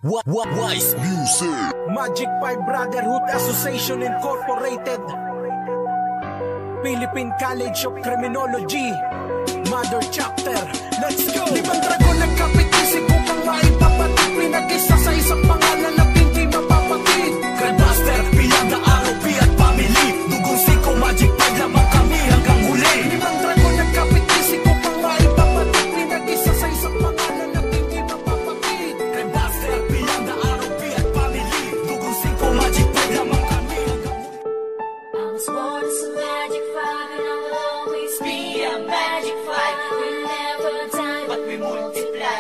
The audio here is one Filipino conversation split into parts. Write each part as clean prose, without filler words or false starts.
Wise Music. Magic 5 Brotherhood Association Incorporated, Philippine College of Criminology, Mother Chapter. Let's go! Limang dragon nagkapit, isip upang maipapatid, pinag-isa sa isang pangalan na hindi mapapatid. Grandmaster, Piyada, ROP at family, dugong siko, Magic 5 lamang kami hanggang huli. Limang dragon nagkapit, isip upang maipapatid, pinag-isa sa isang pangalan na hindi mapapatid. Grandmaster, Piyada, ROP at family, dugong siko, Magic 5 lamang kami hanggang huli. I was born as a Magic 5 and I will always be a Magic 5. We'll never die, but we multiply.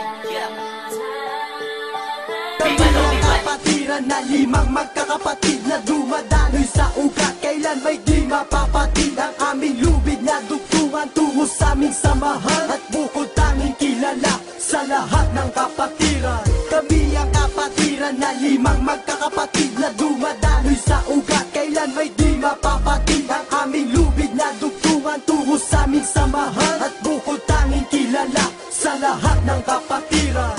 Kami ang kapatiran na limang magkakapatid na dumadaloy sa ugat. Kailan may di mapapatid ang aming lubid na dugtungan tungo sa aming samahan at bukod tanging kilala sa lahat ng kapatiran. Kami ang kapatiran na limang magkakapatid na dumadaloy sa ugat. Kailan may di mapapatid ang aming lubid na dugtungan tungo sa aming samahan at bukod tanging kilala sa lahat ng kapatiran.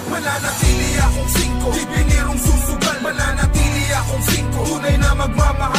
Mananatili akong 5, di binirong susugal. Mananatili akong 5, tunay na magmamahal.